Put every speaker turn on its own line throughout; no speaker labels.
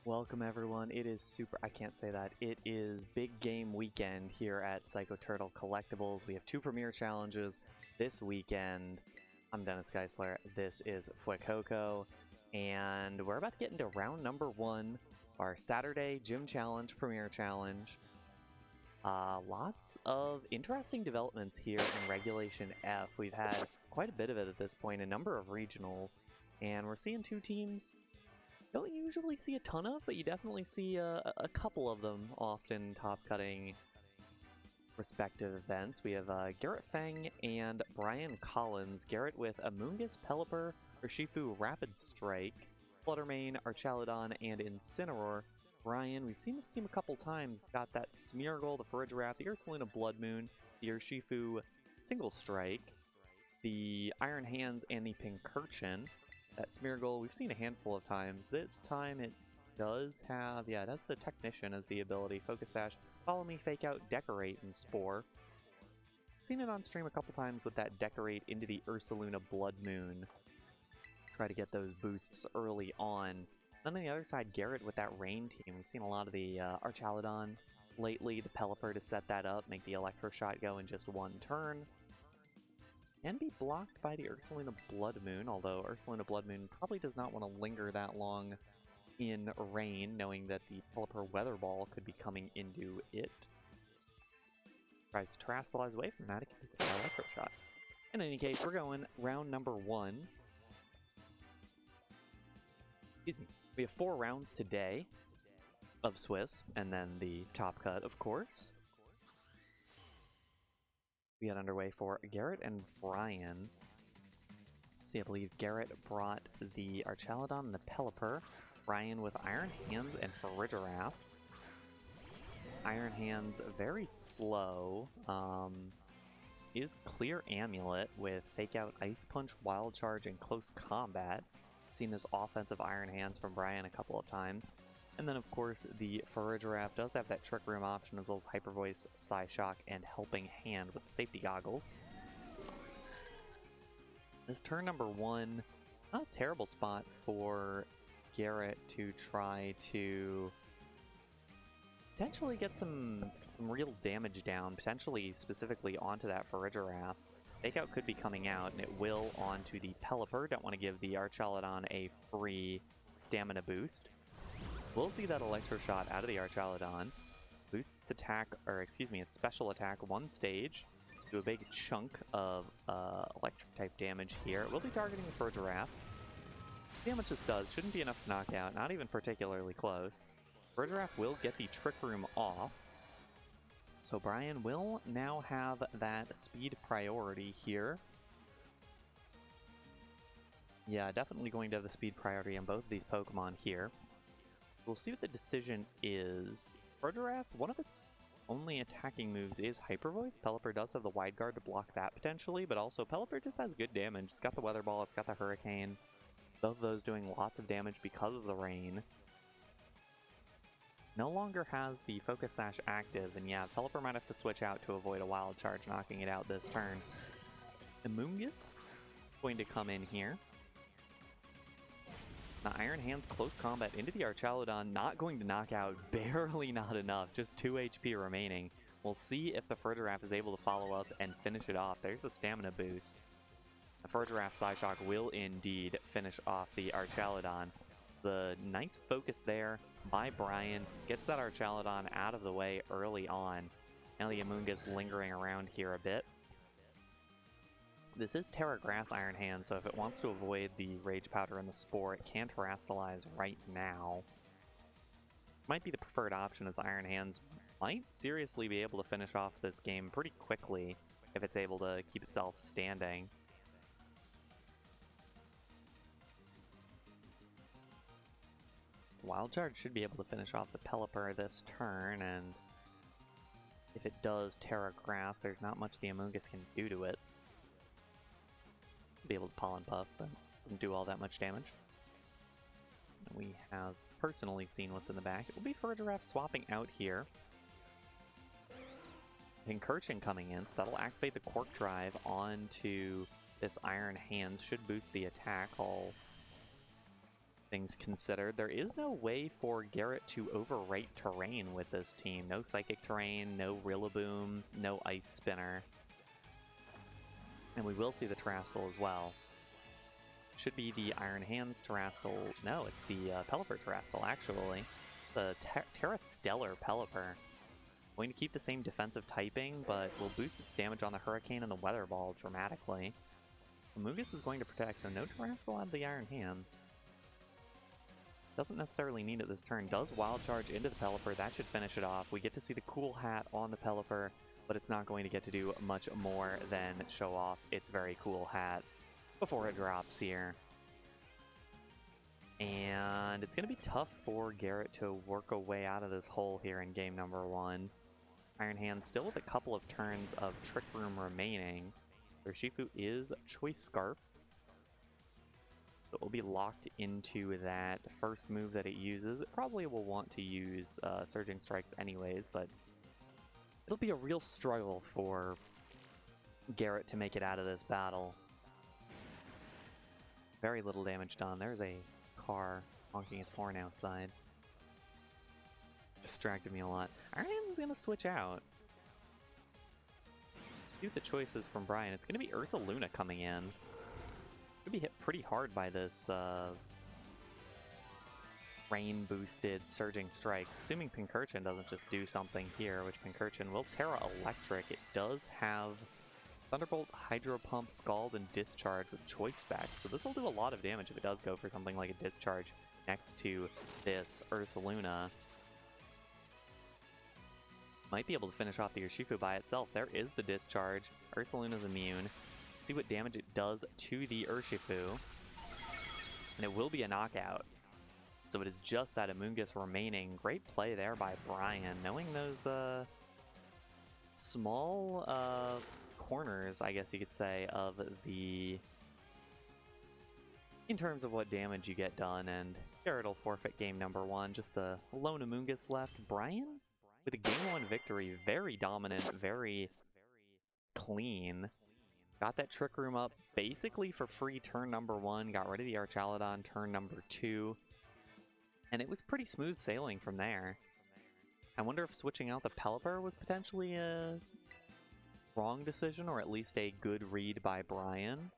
Welcome everyone, it is I can't say that, it is big game weekend here at Psycho Turtle Collectibles. We have two premiere challenges this weekend. I'm Dennis Geisler, this is Fwekoko, and we're about to get into round number 1, our Saturday Gym Challenge, Premiere Challenge. Lots of interesting developments here in Regulation F. We've had quite a bit of it at this point, a number of regionals, and we're seeing two teams don't usually see a ton of, but you definitely see a couple of them often top-cutting respective events. We have Garret Feng and Brian Collins. Garret with Amoonguss, Pelipper, Urshifu, Rapid Strike, Fluttermane, Archaludon, and Incineroar. Brian, we've seen this team a couple times. It's got that Smeargle, the Farigiraf, the Ursaluna Blood Moon, the Urshifu Single Strike, the Iron Hands, and the Pincurchin. That Smeargle, we've seen a handful of times. This time it does have, yeah, it has the Technician as the ability. Focus Sash, Follow Me, Fake Out, Decorate, and Spore. Seen it on stream a couple times with that Decorate into the Ursaluna Blood Moon. Try to get those boosts early on. Then on the other side, Garret with that Rain team. We've seen a lot of the Archaludon lately, the Pelipper to set that up, make the Electro Shot go in just one turn. Can be blocked by the Ursaluna Blood Moon, although Ursaluna Blood Moon probably does not want to linger that long in rain, knowing that the Pelipper Weather Ball could be coming into it. Tries to Terrastallize away from that, it can be the Electro Shot. In any case, we're going round number 1. Excuse me. We have 4 rounds today of Swiss, and then the top cut, of course. We get underway for Garret and Brian. Let's see, I believe Garret brought the Archaludon and the Pelipper. Brian with Iron Hands and Farigiraf. Iron Hands very slow. Is Clear Amulet with Fake Out, Ice Punch, Wild Charge, and Close Combat. Seen this offensive Iron Hands from Brian a couple of times. And then, of course, the Farigiraf does have that Trick Room option as well as Hyper Voice, Psyshock, and Helping Hand with the safety goggles. This turn number 1, not a terrible spot for Garret to try to potentially get some real damage down, potentially specifically onto that Farigiraf. Fake Out could be coming out, and it will onto the Pelipper. Don't want to give the Archaludon a free stamina boost. We'll see that Electro Shot out of the Archaludon. Boosts its attack, or excuse me, its special attack 1 stage. Do a big chunk of electric type damage here. We'll be targeting the Farigiraf. The damage this does shouldn't be enough to knock out, not even particularly close. Farigiraf will get the Trick Room off. So Brian will now have that speed priority here. Yeah, definitely going to have the speed priority on both of these Pokemon here. We'll see what the decision is. Farigiraf, one of its only attacking moves is Hyper Voice. Pelipper does have the Wide Guard to block that potentially, but also Pelipper just has good damage. It's got the Weather Ball, it's got the Hurricane. Both of those doing lots of damage because of the rain. No longer has the Focus Sash active, and yeah, Pelipper might have to switch out to avoid a Wild Charge knocking it out this turn. Amoonguss going to come in here. The Iron Hands Close Combat into the Archaludon, not going to knock out, barely not enough, just 2 HP remaining. We'll see if the Farigiraf is able to follow up and finish it off. There's the stamina boost. The Farigiraf Psyshock will indeed finish off the Archaludon. The nice focus there by Brian gets that Archaludon out of the way early on. Now the Amoonguss lingering around here a bit. This is Terra Grass Iron Hand, so if it wants to avoid the Rage Powder and the Spore, it can Terrastallize right now. Might be the preferred option, as Iron Hands might seriously be able to finish off this game pretty quickly if it's able to keep itself standing. Wild Charge should be able to finish off the Pelipper this turn, and if it does Terra Grass, there's not much the Amoonguss can do to it. Be able to Pollen Puff, but wouldn't do all that much damage. We have personally seen what's in the back. It will be Farigiraf swapping out here. Pincurchin coming in, so that'll activate the Quark Drive onto this Iron Hands. Should boost the attack. All things considered. There is no way for Garret to overwrite terrain with this team. No Psychic Terrain, no Rillaboom, no Ice Spinner. And we will see the Terastal as well. Should be the Iron Hands Terastal. No, it's the Pelipper Terastal, actually. The Terrastellar Pelipper. Going to keep the same defensive typing, but will boost its damage on the Hurricane and the Weather Ball dramatically. Amoonguss is going to protect, so no Terastal out of the Iron Hands. Doesn't necessarily need it this turn. Does Wild Charge into the Pelipper. That should finish it off. We get to see the Cool Hat on the Pelipper, but it's not going to get to do much more than show off its very cool hat before it drops here. And it's going to be tough for Garret to work a way out of this hole here in game number 1. Iron Hands still with a couple of turns of Trick Room remaining. Urshifu is Choice Scarf. So it will be locked into that first move that it uses. It probably will want to use Surging Strikes anyways, but it'll be a real struggle for Garret to make it out of this battle. Very little damage done. There's a car honking its horn outside. Distracted me a lot. Iron Hands is going to switch out. Do the choices from Brian. It's going to be Ursaluna coming in. Could be hit pretty hard by this rain-boosted Surging Strikes, assuming Pincurchin doesn't just do something here, which Pincurchin will Terra Electric. It does have Thunderbolt, Hydro Pump, Scald, and Discharge with Choice Specs, so this will do a lot of damage if it does go for something like a Discharge next to this Ursaluna. Might be able to finish off the Urshifu by itself. There is the Discharge. Ursaluna's immune. See what damage it does to the Urshifu. And it will be a knockout. So it is just that Amoonguss remaining. Great play there by Brian. Knowing those small corners, I guess you could say, of the... in terms of what damage you get done. And Garret will forfeit game number 1. Just a lone Amoonguss left. Brian, with a game 1 victory, very dominant, very clean. Got that Trick Room up basically for free turn number 1. Got rid of the Archaludon turn number 2. And it was pretty smooth sailing from there. I wonder if switching out the Pelipper was potentially a wrong decision, or at least a good read by Brian.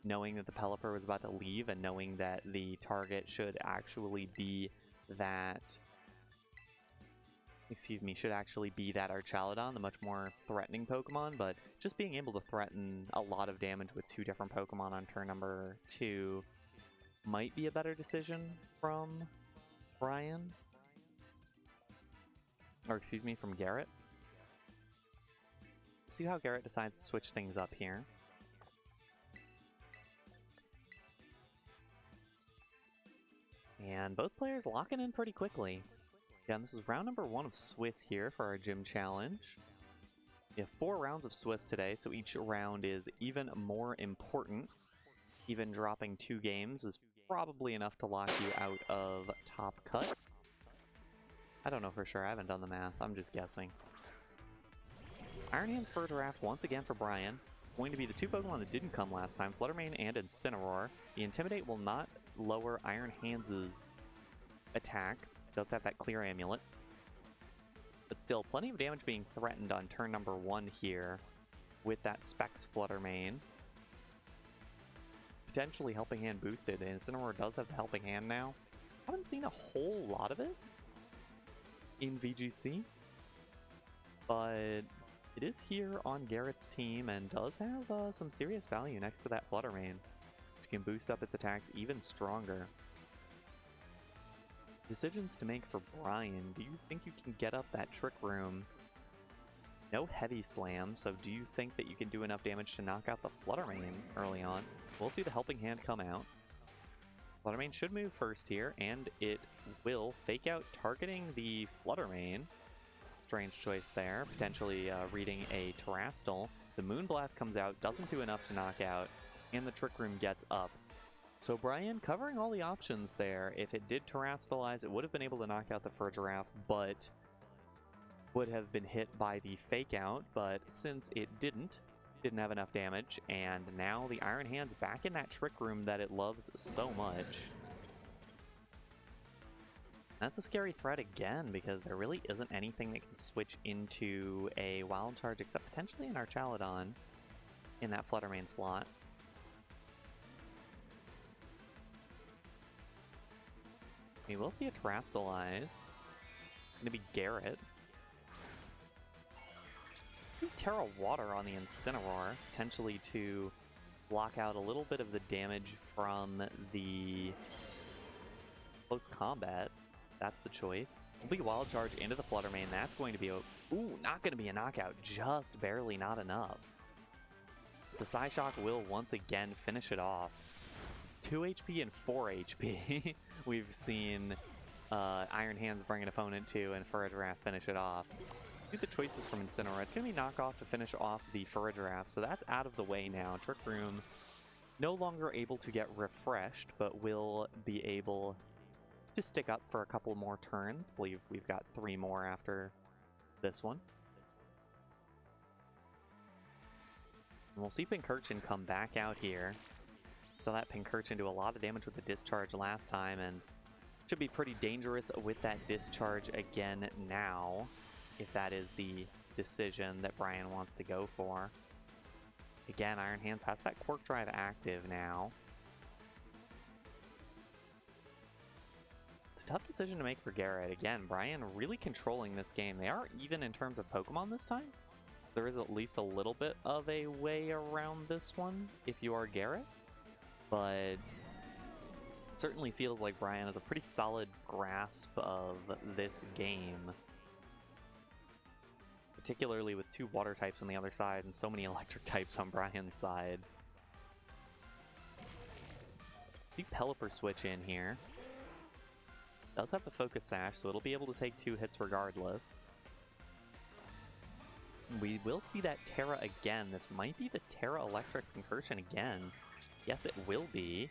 Knowing that the Pelipper was about to leave and knowing that the target should actually be that... should actually be that Archaludon, the much more threatening Pokemon, but just being able to threaten a lot of damage with 2 different Pokemon on turn number 2 might be a better decision from Brian. Or from Garret. See how Garret decides to switch things up here. And both players locking in pretty quickly. Again, this is round number 1 of Swiss here for our gym challenge. We have 4 rounds of Swiss today, so each round is even more important. Even dropping 2 games is probably enough to lock you out of Top Cut. I don't know for sure, I haven't done the math, I'm just guessing. Iron Hands for a draft once again for Brian. Going to be the 2 Pokemon that didn't come last time, Fluttermane and Incineroar. The Intimidate will not lower Iron Hands' attack. Does have that Clear Amulet. But still, plenty of damage being threatened on turn number 1 here with that Specs Fluttermane. Potentially Helping Hand boosted, and Incineroar does have the Helping Hand now. Haven't seen a whole lot of it in VGC, but it is here on Garret's team and does have some serious value next to that Fluttermane, which can boost up its attacks even stronger. Decisions to make for Brian. Do you think you can get up that Trick Room? No Heavy Slam, so do you think that you can do enough damage to knock out the Fluttermane early on? We'll see the Helping Hand come out. Fluttermane should move first here, and it will fake out targeting the Fluttermane. Strange choice there, potentially reading a Terastal. The Moonblast comes out, doesn't do enough to knock out, and the Trick Room gets up. So Brian covering all the options there. If it did Terastalize, it would have been able to knock out the Furgiraffe, but would have been hit by the Fake Out. But since it didn't have enough damage, and now the Iron Hand's back in that Trick Room that it loves so much. That's a scary threat again, because there really isn't anything that can switch into a Wild Charge except potentially an Archaludon in that Flutter Mane slot. We will see a Terastalize. It's going to be Garret. Terra Water on the Incineroar, potentially to block out a little bit of the damage from the close combat. That's the choice. Will be Wild Charge into the Flutter Mane. That's going to be a... Ooh, not going to be a knockout. Just barely not enough. The Psyshock will once again finish it off. It's 2 HP and 4 HP. We've seen Iron Hands bring an opponent to and Farigiraf finish it off. Do the choices from Incineroar. It's going to be Knockoff to finish off the Farigiraf, so that's out of the way now. Trick Room no longer able to get refreshed, but will be able to stick up for a couple more turns. I believe we've got 3 more after this one. And we'll see Pincurchin come back out here. Saw that Pincurchin do a lot of damage with the Discharge last time, and should be pretty dangerous with that Discharge again now, if that is the decision that Brian wants to go for. Again, Iron Hands has that Quirk Drive active now. It's a tough decision to make for Garret. Again, Brian really controlling this game. They are even in terms of Pokemon this time. There is at least a little bit of a way around this one if you are Garret, but it certainly feels like Brian has a pretty solid grasp of this game, particularly with 2 water types on the other side and so many electric types on Brian's side. See Pelipper switch in here. Does have the Focus Sash, so it'll be able to take 2 hits regardless. We will see that Terra again. This might be the Terra Electric Pincurchin again. Yes, it will be.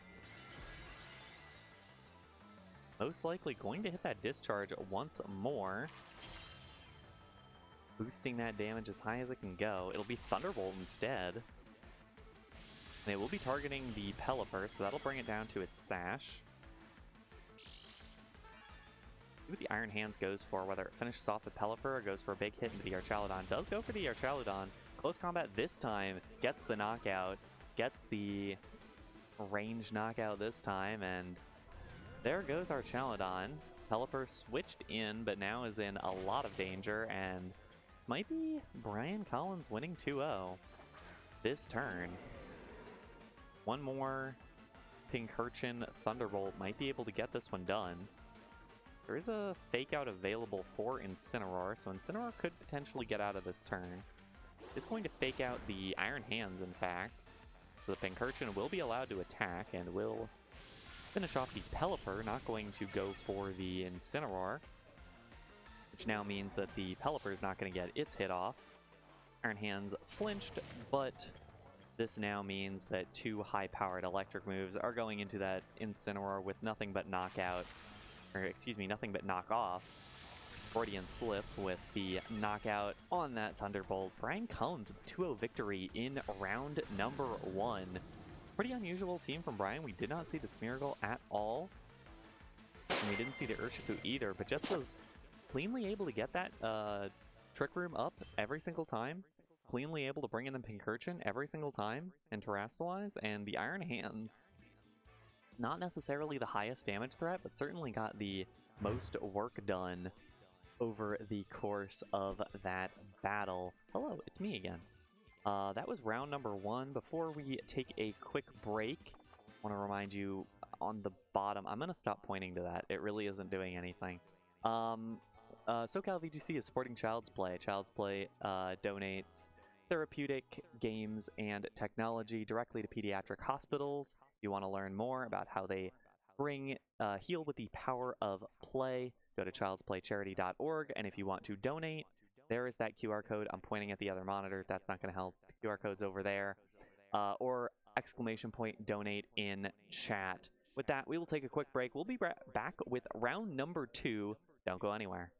Most likely going to hit that Discharge once more, boosting that damage as high as it can go. It'll be Thunderbolt instead. And it will be targeting the Pelipper, so that'll bring it down to its Sash. See what the Iron Hands goes for, whether it finishes off the Pelipper or goes for a big hit into the Archaludon. Does go for the Archaludon. Close combat this time, gets the knockout, gets the range knockout this time, and there goes Archaludon. Pelipper switched in, but now is in a lot of danger, and this might be Brian Collins winning 2-0 this turn. One more Pincurchin Thunderbolt might be able to get this one done. There is a Fake Out available for Incineroar, so Incineroar could potentially get out of this turn. It's going to Fake Out the Iron Hands, in fact, so the Pincurchin will be allowed to attack and will finish off the Pelipper, not going to go for the Incineroar, which now means that the Pelipper is not going to get its hit off. Iron Hands flinched, but this now means that 2 high-powered electric moves are going into that Incineroar with nothing but knockout, or excuse me, nothing but knock off. Freudian slip with the knockout on that Thunderbolt. Brian Collins with a 2-0 victory in round number 1. Pretty unusual team from Brian. We did not see the Smeargle at all, and we didn't see the Urshifu either, but just was cleanly able to get that Trick Room up every single time, cleanly able to bring in the Pincurchin every single time and Terastalize, and the Iron Hands, not necessarily the highest damage threat, but certainly got the most work done over the course of that battle. Hello, it's me again. That was round number 1. Before we take a quick break, I want to remind you on the bottom, I'm going to stop pointing to that. It really isn't doing anything. SoCal VGC is supporting Child's Play. Child's Play donates therapeutic games and technology directly to pediatric hospitals. If you want to learn more about how they bring heal with the power of play, go to childsplaycharity.org, and if you want to donate, there is that QR code. I'm pointing at the other monitor. That's not going to help. The QR code's over there. Or ! donate in chat. With that, we will take a quick break. We'll be back with round number 2. Don't go anywhere.